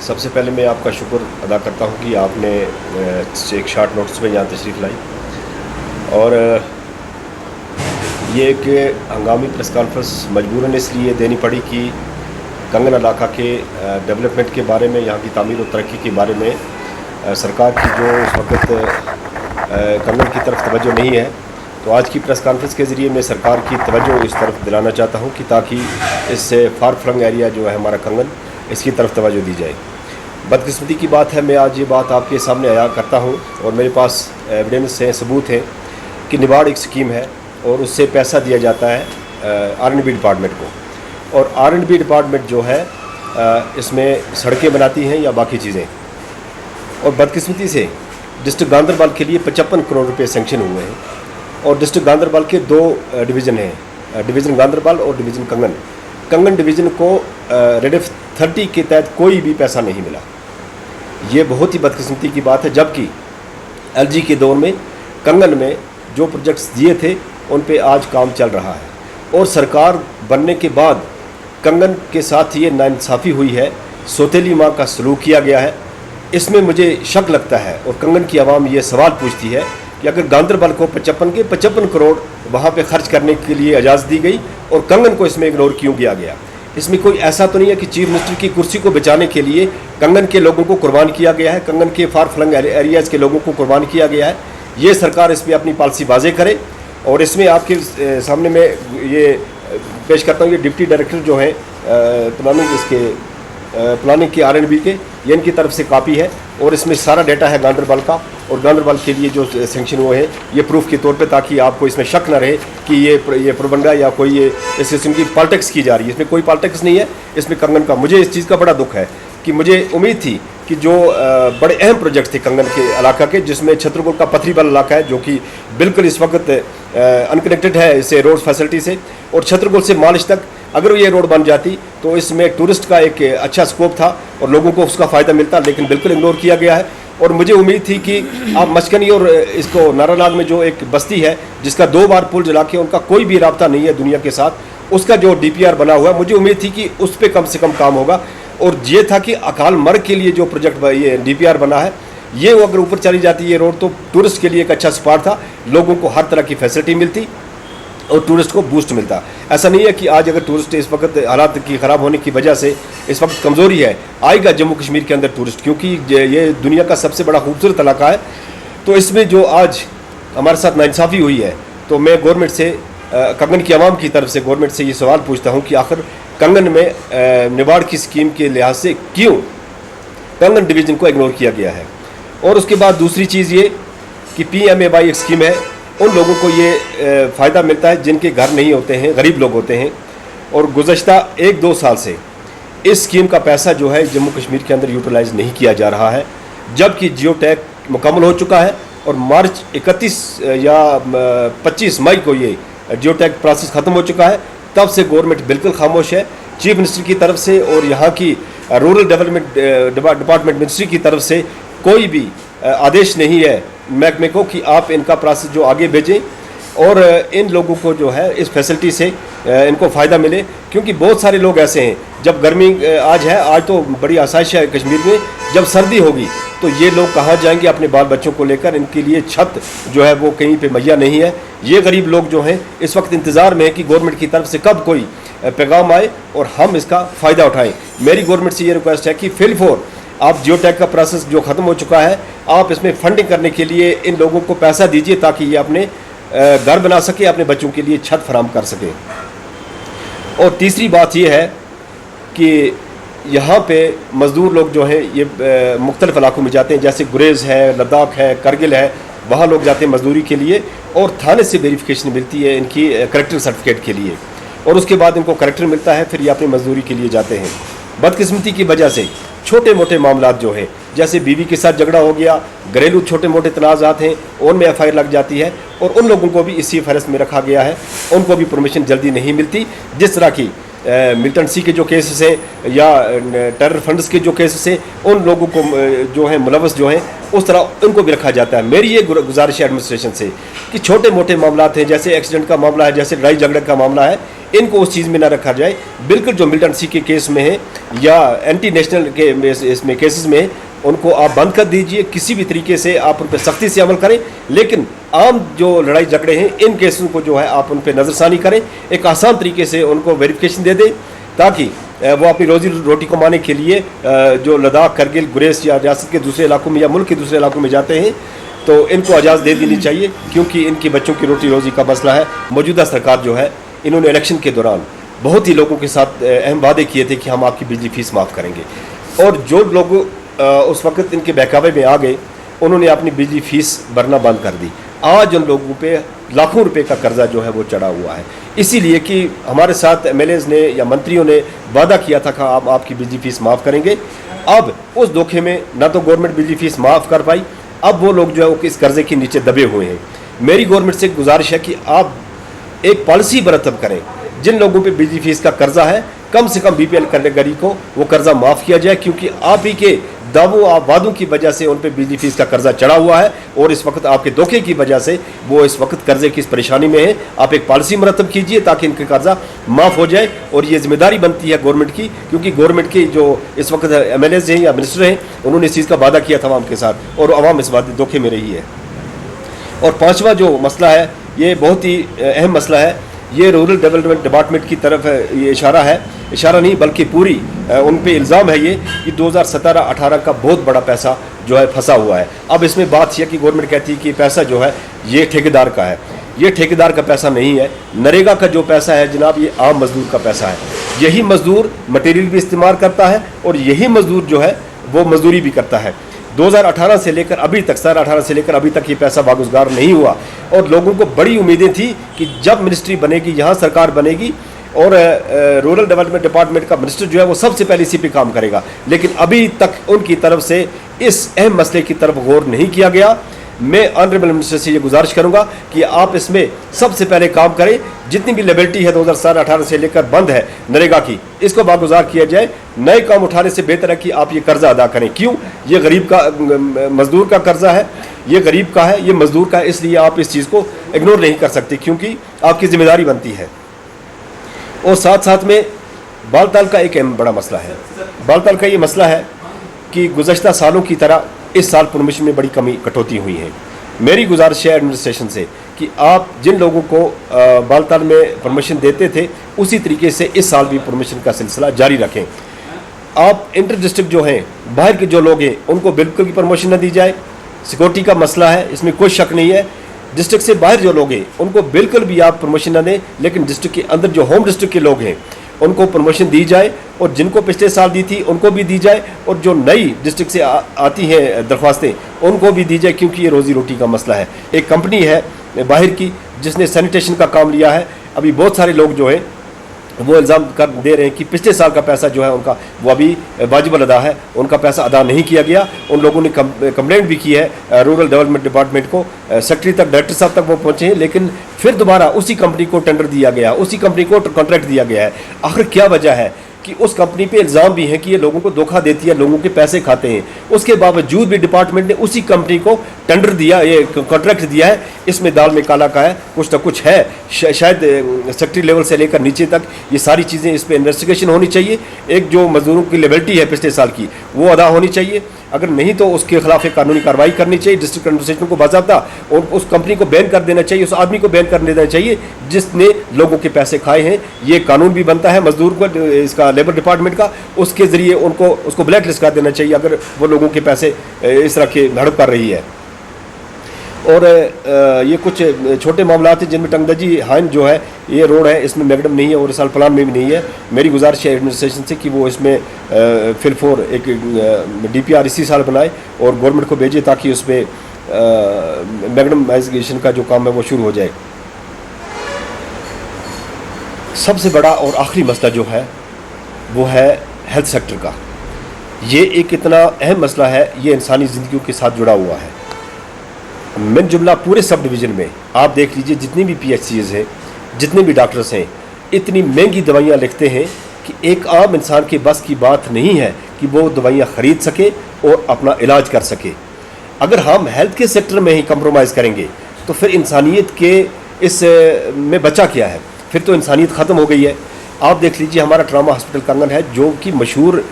सबसे पहले मैं आपका शुक्र अदा करता हूँ कि आपने एक शॉर्ट नोटिस में यहाँ तशरीफ़ लाई और ये एक हंगामी प्रेस कॉन्फ्रेंस मजबूरन इसलिए देनी पड़ी कि कंगन इलाका के डेवलपमेंट के बारे में, यहाँ की तामीर और तरक्की के बारे में सरकार की जो इस वक्त कंगन की तरफ तवज्जो नहीं है, तो आज की प्रेस कॉन्फ्रेंस के ज़रिए मैं सरकार की तवज्जो इस तरफ दिलाना चाहता हूँ कि ताकि इससे फार फ्लंग एरिया जो है हमारा कंगन, इसकी तरफ तवज्जो दी जाए। बदकिस्मती की बात है, मैं आज ये बात आपके सामने आया करता हूँ और मेरे पास एविडेंस हैं, सबूत हैं कि निबाड़ एक स्कीम है और उससे पैसा दिया जाता है R&B डिपार्टमेंट को, और R&B डिपार्टमेंट जो है इसमें सड़कें बनाती हैं या बाकी चीज़ें। और बदकिस्मती से डिस्ट्रिक्ट गांदरबल के लिए 55 करोड़ रुपए सेंक्शन हुए हैं और डिस्ट्रिक्ट गांदरबल के दो डिवीज़न हैं, डिवीज़न गांदरबल और डिवीज़न कंगन। कंगन डिवीज़न को रेडिफ 30 के तहत कोई भी पैसा नहीं मिला। ये बहुत ही बदकिस्मती की बात है, जबकि LG के दौर में कंगन में जो प्रोजेक्ट्स दिए थे उन पे आज काम चल रहा है। और सरकार बनने के बाद कंगन के साथ ये नाइंसाफ़ी हुई है, सौतेली माँ का सलूक किया गया है। इसमें मुझे शक लगता है और कंगन की आवाम ये सवाल पूछती है कि अगर गांदरबल को 55 करोड़ वहाँ पे खर्च करने के लिए इजाज़त दी गई और कंगन को इसमें इग्नोर क्यों किया गया? इसमें कोई ऐसा तो नहीं है कि चीफ मिनिस्टर की कुर्सी को बचाने के लिए कंगन के लोगों को कुर्बान किया गया है, कंगन के फार फ्लंग एरियाज़ के लोगों को कुर्बान किया गया है। ये सरकार इस पर अपनी पॉलिसी वाज़े करे। और इसमें आपके सामने मैं ये पेश करता हूँ, ये डिप्टी डायरेक्टर जो हैं प्लानिंग के R&B के, ये इनकी तरफ से कापी है और इसमें सारा डाटा है गांदरबल का, और गांदरबल के लिए जो सेंक्शन हुए हैं ये प्रूफ के तौर पे, ताकि आपको इसमें शक न रहे कि ये प्रोबंडा या कोई ये इस किस्म की पॉलिटिक्स की जा रही है। इसमें कोई पॉलिटिक्स नहीं है, इसमें कंगन का मुझे इस चीज़ का बड़ा दुख है कि मुझे उम्मीद थी कि जो बड़े अहम प्रोजेक्ट थे कंगन के इलाका के, जिसमें छतरपुर का पथरीबल इलाका है जो कि बिल्कुल इस वक्त अनकनेक्टेड है इससे रोड फैसिलिटी से, और छतरपुर से मालिश तक अगर ये रोड बन जाती तो इसमें टूरिस्ट का एक अच्छा स्कोप था और लोगों को उसका फ़ायदा मिलता, लेकिन बिल्कुल इग्नोर किया गया है। और मुझे उम्मीद थी कि आप मचकनी और इसको नारानाग में जो एक बस्ती है जिसका 2 बार पुल जला के उनका कोई भी राब्ता नहीं है दुनिया के साथ, उसका जो DPR बना हुआ है, मुझे उम्मीद थी कि उस पर कम से कम काम होगा। और ये था कि अकाल मर्ग के लिए जो प्रोजेक्ट ये DPR बना है, ये वो अगर ऊपर चली जाती ये रोड तो टूरिस्ट के लिए एक अच्छा स्पॉट था, लोगों को हर तरह की फैसिलिटी मिलती और टूरिस्ट को बूस्ट मिलता। ऐसा नहीं है कि आज अगर टूरिस्ट इस वक्त हालात की ख़राब होने की वजह से इस वक्त कमज़ोरी है, आएगा जम्मू कश्मीर के अंदर टूरिस्ट, क्योंकि ये दुनिया का सबसे बड़ा खूबसूरत इलाका है। तो इसमें जो आज हमारे साथ नाइंसाफ़ी हुई है, तो मैं गवर्नमेंट से, कंगन की आवाम की तरफ से गवर्नमेंट से ये सवाल पूछता हूँ कि आखिर कंगन में निबाड़ की स्कीम के लिहाज से क्यों कंगन डिवीज़न को इग्नोर किया गया है। और उसके बाद दूसरी चीज़ ये कि PMAY एक स्कीम है, उन लोगों को ये फ़ायदा मिलता है जिनके घर नहीं होते हैं, गरीब लोग होते हैं। और गुज़श्ता 1-2 साल से इस स्कीम का पैसा जो है जम्मू कश्मीर के अंदर यूटिलाइज़ नहीं किया जा रहा है, जबकि जियो टैग मुकम्मल हो चुका है और मार्च 31 या 25 मई को ये जियो टैग प्रोसेस ख़त्म हो चुका है। तब से गवर्नमेंट बिल्कुल खामोश है, चीफ मिनिस्टर की तरफ से और यहाँ की रूरल डेवलपमेंट डिपार्टमेंट मिनिस्ट्री की तरफ से कोई भी आदेश नहीं है महकमे को कि आप इनका प्रोसेस जो आगे भेजें और इन लोगों को जो है इस फैसिलिटी से इनको फ़ायदा मिले। क्योंकि बहुत सारे लोग ऐसे हैं, जब गर्मी आज है, आज तो बड़ी आसाइश है कश्मीर में, जब सर्दी होगी तो ये लोग कहाँ जाएंगे अपने बाल बच्चों को लेकर? इनके लिए छत जो है वो कहीं पे मुहैया नहीं है। ये गरीब लोग जो हैं इस वक्त इंतज़ार में है कि गवर्नमेंट की तरफ से कब कोई पैगाम आए और हम इसका फ़ायदा उठाएँ। मेरी गवर्नमेंट से ये रिक्वेस्ट है कि फिलफोर आप जियो टैग का प्रोसेस जो ख़त्म हो चुका है, आप इसमें फंडिंग करने के लिए इन लोगों को पैसा दीजिए ताकि ये अपने घर बना सके, अपने बच्चों के लिए छत फराम कर सके। और तीसरी बात ये है कि यहाँ पे मज़दूर लोग जो हैं ये मुख्तलिफ़ इलाकों में जाते हैं, जैसे गुरेज़ है, लद्दाख है, करगिल है, वहाँ लोग जाते हैं मज़दूरी के लिए और थाने से वेरिफिकेशन मिलती है इनकी करेक्टर सर्टिफिकेट के लिए, और उसके बाद इनको करेक्टर मिलता है, फिर ये अपनी मज़दूरी के लिए जाते हैं। बदकिस्मती की वजह से छोटे मोटे मामलात जो हैं, जैसे बीवी के साथ झगड़ा हो गया, घरेलू छोटे मोटे तनाज़ात हैं, उनमें FIR लग जाती है और उन लोगों को भी इसी फहरिस्त में रखा गया है। उनको भी परमिशन जल्दी नहीं मिलती। जिस तरह की मिल्टन सी के जो केसेस हैं या टेरर फंड्स के जो केसेस हैं, उन लोगों को जो है मुलवस जो हैं उस तरह उनको भी रखा जाता है। मेरी ये गुजारिश है एडमिनिस्ट्रेशन से कि छोटे मोटे मामला हैं, जैसे एक्सीडेंट का मामला है, जैसे लड़ाई झगड़े का मामला है, इनको उस चीज़ में ना रखा जाए। बिल्कुल जो मिलिटेंट सी के केस में है या एंटी नेशनल के इसमें केसेस में है, उनको आप बंद कर दीजिए, किसी भी तरीके से आप उन पर सख्ती से अमल करें। लेकिन आम जो लड़ाई झगड़े हैं इन केसों को जो है आप उन पर नज़रसानी करें, एक आसान तरीके से उनको वेरिफिकेशन दे दें, ताकि वो अपनी रोजी रोटी कमाने के लिए जो लद्दाख, करगिल, गुरेज या रियासत के दूसरे इलाकों में या मुल्क के दूसरे इलाकों में जाते हैं, तो इनको इजाज़त दे देनी चाहिए, क्योंकि इनके बच्चों की रोटी रोज़ी का मसला है। मौजूदा सरकार जो है, इन्होंने इलेक्शन के दौरान बहुत ही लोगों के साथ अहम वादे किए थे कि हम आपकी बिजली फीस माफ़ करेंगे, और जो लोग उस वक्त इनके बहकावे में आ गए, उन्होंने अपनी बिजली फीस भरना बंद कर दी। आज उन लोगों पे लाखों रुपए का कर्जा जो है वो चढ़ा हुआ है, इसीलिए कि हमारे साथ एमएलएज ने या मंत्रियों ने वादा किया था कि आप आपकी बिजली फीस माफ़ करेंगे। अब उस धोखे में ना तो गवर्नमेंट बिजली फीस माफ़ कर पाई, अब वो लोग जो है वो इस कर्जे के नीचे दबे हुए हैं। मेरी गवर्नमेंट से गुजारिश है कि आप एक पॉलिसी बरतब करें, जिन लोगों पे बिजली फीस का कर्जा है कम से कम बीपीएल कैटेगरी को वो कर्जा माफ़ किया जाए, क्योंकि आप ही के दावों आप वादों की वजह से उन पे बिजली फीस का कर्जा चढ़ा हुआ है, और इस वक्त आपके धोखे की वजह से वो इस वक्त कर्जे की इस परेशानी में है। आप एक पॉलिसी मरतब कीजिए ताकि इनका कर्जा माफ़ हो जाए, और ये जिम्मेदारी बनती है गवर्नमेंट की, क्योंकि गवर्नमेंट की जो इस वक्त एमएलएज हैं या मिनिस्टर हैं, उन्होंने इस चीज़ का वादा किया था आवाम के साथ, और आवाम इस बात धोखे में रही है। और पाँचवा जो मसला है, ये बहुत ही अहम मसला है, ये रूरल डेवलपमेंट डिपार्टमेंट की तरफ ये इशारा नहीं बल्कि पूरी उन पे इल्ज़ाम है ये कि 2017-18 का बहुत बड़ा पैसा जो है फंसा हुआ है। अब इसमें बात यह कि गवर्नमेंट कहती है कि पैसा जो है ये ठेकेदार का है, ये ठेकेदार का पैसा नहीं है। नरेगा का जो पैसा है जनाब, ये आम मजदूर का पैसा है। यही मजदूर मटेरियल भी इस्तेमाल करता है और यही मजदूर जो है वो मजदूरी भी करता है। 2018 से लेकर अभी तक, 2018 से लेकर अभी तक ये पैसा वागुज़गार नहीं हुआ, और लोगों को बड़ी उम्मीदें थी कि जब मिनिस्ट्री बनेगी, यहाँ सरकार बनेगी और रूरल डेवलपमेंट डिपार्टमेंट का मिनिस्टर जो है वो सबसे पहले इसी पे काम करेगा, लेकिन अभी तक उनकी तरफ से इस अहम मसले की तरफ गौर नहीं किया गया। मैं ऑनरेबल मिनिस्टर से ये गुजारिश करूंगा कि आप इसमें सबसे पहले काम करें। जितनी भी लेबिलिटी है 2017-18 से लेकर बंद है नरेगा की, इसको बागुजार किया जाए। नए काम उठाने से बेहतर है कि आप ये कर्जा अदा करें। क्यों? ये गरीब का, मजदूर का कर्जा है, ये गरीब का है, ये मजदूर का है, इसलिए आप इस चीज़ को इग्नोर नहीं कर सकते, क्योंकि आपकी जिम्मेदारी बनती है। और साथ साथ में बालताल का एक अहम बड़ा मसला है। बालताल का ये मसला है कि गुज़श्ता सालों की तरह इस साल परमिशन में बड़ी कटौती हुई है। मेरी गुजारिश है एडमिनिस्ट्रेशन से कि आप जिन लोगों को बालताल में परमिशन देते थे, उसी तरीके से इस साल भी परमिशन का सिलसिला जारी रखें। आप इंटर डिस्ट्रिक्ट जो हैं, बाहर के जो लोग हैं, उनको बिल्कुल भी परमिशन न दी जाए। सिक्योरिटी का मसला है, इसमें कोई शक नहीं है। डिस्ट्रिक्ट से बाहर जो लोग हैं उनको बिल्कुल भी आप प्रमोशन न दें, लेकिन डिस्ट्रिक्ट के अंदर जो होम डिस्ट्रिक्ट के लोग हैं उनको प्रमोशन दी जाए, और जिनको पिछले साल दी थी उनको भी दी जाए, और जो नई डिस्ट्रिक्ट से आती हैं दरख्वास्तें उनको भी दी जाए, क्योंकि ये रोज़ी रोटी का मसला है। एक कंपनी है बाहर की जिसने सैनिटेशन का काम लिया है। अभी बहुत सारे लोग जो हैं वो इल्ज़ाम कर दे रहे हैं कि पिछले साल का पैसा जो है उनका वो अभी वाजिब अदा है, उनका पैसा अदा नहीं किया गया। उन लोगों ने कंप्लेंट भी की है रूरल डेवलपमेंट डिपार्टमेंट को, सेक्रेटरी तक, डायरेक्टर साहब तक वो पहुंचे हैं, लेकिन फिर दोबारा उसी कंपनी को टेंडर दिया गया, उसी कंपनी को कॉन्ट्रैक्ट दिया गया है। आखिर क्या वजह है कि उस कंपनी पे इल्ज़ाम भी है कि ये लोगों को धोखा देती है, लोगों के पैसे खाते हैं, उसके बावजूद भी डिपार्टमेंट ने उसी कंपनी को टेंडर दिया, ये कॉन्ट्रैक्ट दिया है। इसमें दाल में काला का है, कुछ ना कुछ है। शायद सेक्रेटरी लेवल से लेकर नीचे तक ये सारी चीज़ें, इस पर इन्वेस्टिगेशन होनी चाहिए। एक जो मजदूरों की लेबिलिटी है पिछले साल की, वो अदा होनी चाहिए। अगर नहीं तो उसके खिलाफ एक कानूनी कार्रवाई करनी चाहिए। डिस्ट्रिक्ट एडमिनिस्ट्रेशन को बाज़ाब्ता और उस कंपनी को बैन कर देना चाहिए, उस आदमी को बैन कर देना चाहिए जिसने लोगों के पैसे खाए हैं। ये कानून भी बनता है मजदूर को, इसका लेबर डिपार्टमेंट का, उसके ज़रिए उसको ब्लैक लिस्ट कर देना चाहिए अगर वो लोगों के पैसे इस तरह के हड़प कर रही है। और ये कुछ छोटे मामला हैं जिनमें टंगदजी हाइन जो है, ये रोड है, इसमें मैगडम नहीं है और इस साल प्लान में भी नहीं है। मेरी गुजारिश है एडमिनिस्ट्रेशन से कि वो इसमें फिल4 एक DPR इसी साल बनाए और गवर्नमेंट को भेजे, ताकि उसमें मैगडमाइजेशन का जो काम है वो शुरू हो जाए। सबसे बड़ा और आखिरी मसला जो है वो है हेल्थ सेक्टर का। ये एक इतना अहम मसला है, ये इंसानी ज़िंदगियों के साथ जुड़ा हुआ है। मिन जुमला पूरे सब डिवीज़न में आप देख लीजिए, जितनी भी PHCs हैं, जितने भी डॉक्टर्स हैं, इतनी महंगी दवाइयाँ लिखते हैं कि एक आम इंसान के बस की बात नहीं है कि वो दवाइयाँ ख़रीद सके और अपना इलाज कर सके। अगर हम हेल्थ के सेक्टर में ही कंप्रोमाइज़ करेंगे तो फिर इंसानियत के इस में बचा क्या है। फिर तो इंसानियत ख़त्म हो गई है। आप देख लीजिए हमारा ट्रामा हॉस्पिटल कंगन है, जो कि मशहूर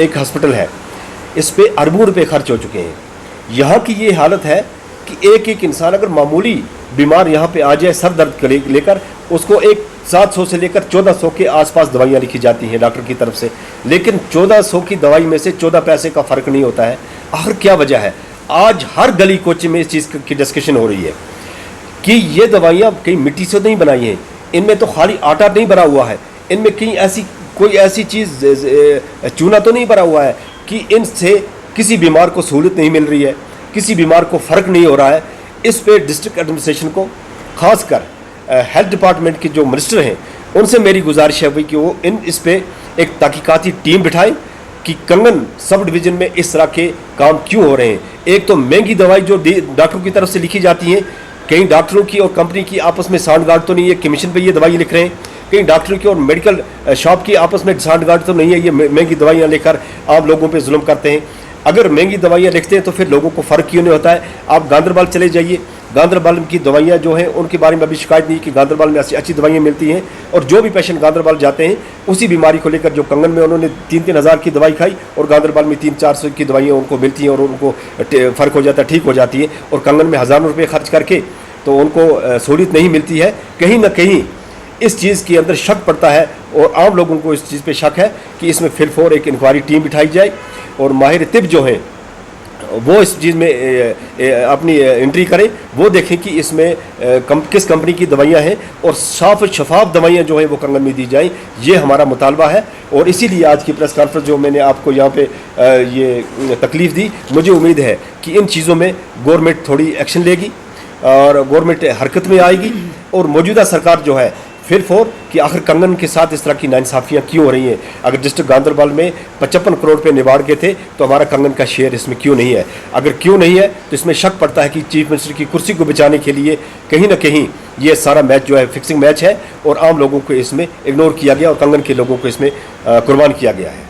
एक हॉस्पिटल है, इस पे अरबों रुपए खर्च हो चुके हैं। यहाँ की ये हालत है कि एक एक इंसान अगर मामूली बीमार यहाँ पे आ जाए सर दर्द लेकर, उसको एक 700 से लेकर 1400 के आसपास दवाइयाँ लिखी जाती हैं डॉक्टर की तरफ से, लेकिन 1400 की दवाई में से 14 पैसे का फ़र्क नहीं होता है। आखिर क्या वजह है? आज हर गली कोचे में इस चीज़ की डिस्कशन हो रही है कि ये दवाइयाँ कहीं मिट्टी से नहीं बनाई हैं, इनमें तो खाली आटा नहीं भरा हुआ है, इनमें कहीं कोई ऐसी चीज़ चूना तो नहीं भरा हुआ है कि इनसे किसी बीमार को सहूलत नहीं मिल रही है, किसी बीमार को फ़र्क नहीं हो रहा है। इस पे डिस्ट्रिक्ट एडमिनिस्ट्रेशन को, खासकर हेल्थ डिपार्टमेंट के जो मिनिस्टर हैं, उनसे मेरी गुजारिश है कि वो इस पे एक तहकीकाती टीम बिठाएं कि कंगन सब डिवीज़न में इस तरह के काम क्यों हो रहे हैं। एक तो महंगी दवाई जो डॉक्टरों की तरफ से लिखी जाती हैं, कहीं डॉक्टरों की और कंपनी की आपस में सांठगांठ तो नहीं है, कमीशन पे ये दवाई लिख रहे हैं, कहीं डॉक्टरों की और मेडिकल शॉप की आपस में सांठगांठ तो नहीं है, ये महंगी दवाइयाँ लेकर आप लोगों पे जुल्म करते हैं। अगर महंगी दवाइयाँ लिखते हैं तो फिर लोगों को फ़र्क क्यों नहीं होता है? आप गांदरबल चले जाइए, गांदरबल की दवाइयाँ जो हैं उनके बारे में अभी शिकायत नहीं कि गांदरबल में अच्छी दवाइयाँ मिलती हैं, और जो भी पेशेंट गांदरबल जाते हैं उसी बीमारी को लेकर जो कंगन में उन्होंने 3-3 हज़ार की दवाई खाई और गांदरबल में 300-400 की दवाइयाँ उनको मिलती हैं और उनको फ़र्क हो जाता है, ठीक हो जाती है, और कंगन में हज़ारों रुपये खर्च करके तो उनको सहूलियत नहीं मिलती है। कहीं ना कहीं इस चीज़ के अंदर शक पड़ता है और आम लोगों को इस चीज़ पे शक है कि इसमें फिर एक इंक्वायरी टीम बिठाई जाए और माहिर तिब जो हैं वो इस चीज़ में अपनी एंट्री करें, वो देखें कि इसमें किस कंपनी की दवाइयाँ हैं और साफ शफाफ दवाइयाँ जो हैं वो कंगन में दी जाएं। ये हमारा मुतालबा है और इसीलिए आज की प्रेस कॉन्फ्रेंस जो मैंने आपको यहाँ पे ये तकलीफ़ दी, मुझे उम्मीद है कि इन चीज़ों में गवर्नमेंट थोड़ी एक्शन लेगी और गवर्नमेंट हरकत में आएगी और मौजूदा सरकार जो है फिर कि आखिर कंगन के साथ इस तरह की नाइंसाफ़ियाँ क्यों हो रही हैं। अगर डिस्ट्रिक्ट गांदरबल में 55 करोड़ पे निबाड़ के थे तो हमारा कंगन का शेयर इसमें क्यों नहीं है? अगर क्यों नहीं है तो इसमें शक पड़ता है कि चीफ मिनिस्टर की कुर्सी को बचाने के लिए कहीं ना कहीं ये सारा मैच जो है फिक्सिंग मैच है और आम लोगों को इसमें इग्नोर किया गया और कंगन के लोगों को इसमें कुर्बान किया गया है।